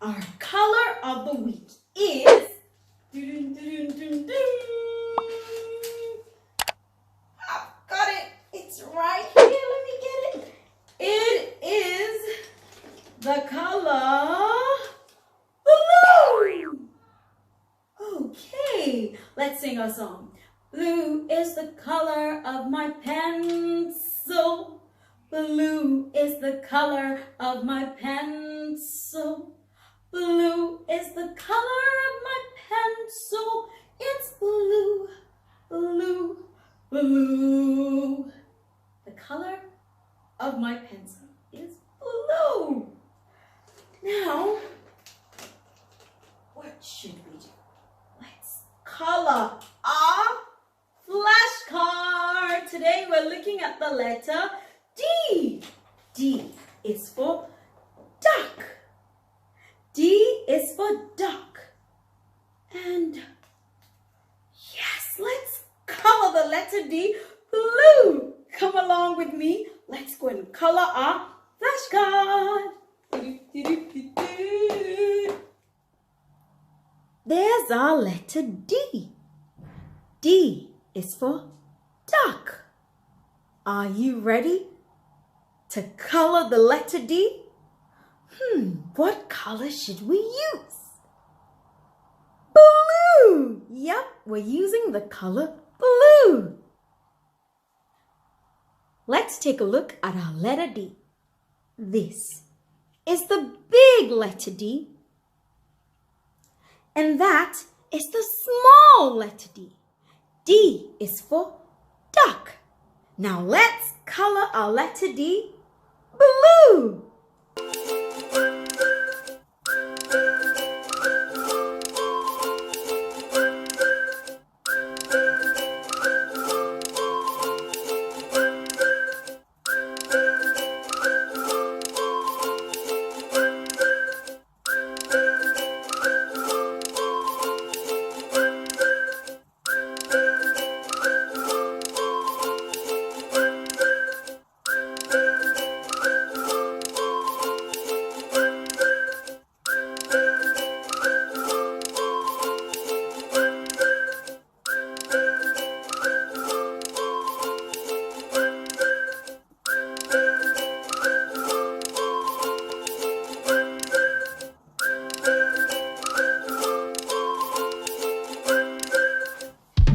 Our color of the week is... I've got it. It's right here. Let me get it. It is the color blue. Okay, let's sing a song. Blue is the color of my pencil. Blue is the color of my pencil. Blue is the color of my pencil. It's blue, blue, blue. The color of my pencil is blue. Now, what should we do? Let's color our flashcard. Today we're looking at the letter D. D is for duck. D is for duck. And yes, let's color the letter D blue. Come along with me. Let's go and color our flashcard. There's our letter D. D is for duck. Are you ready to color the letter D? What color should we use? Blue! Yep, we're using the color blue. Let's take a look at our letter D. This is the big letter D. And that is the small letter D. D is for duck. Now let's color our letter D blue.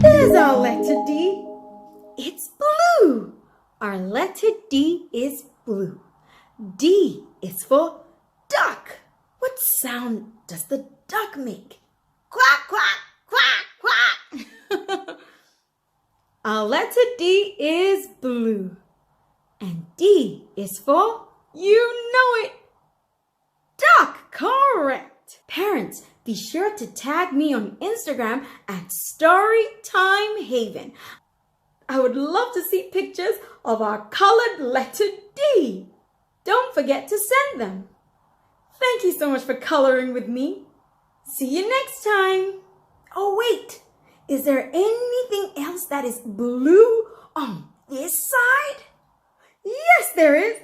There's our letter D. It's blue. Our letter D is blue. D is for duck. What sound does the duck make? Quack, quack, quack, quack. Our letter D is blue. And D is for, you know it, duck. Correct. Parents, be sure to tag me on Instagram at Storytime Haven. I would love to see pictures of our colored letter D. Don't forget to send them. Thank you so much for coloring with me. See you next time. Oh wait, is there anything else that is blue on this side? Yes, there is.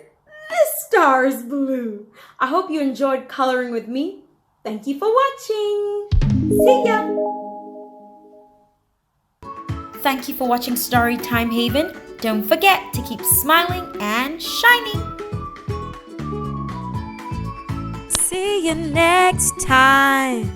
This star is blue. I hope you enjoyed coloring with me. Thank you for watching. See ya. Thank you for watching Storytime Haven. Don't forget to keep smiling and shining. See you next time.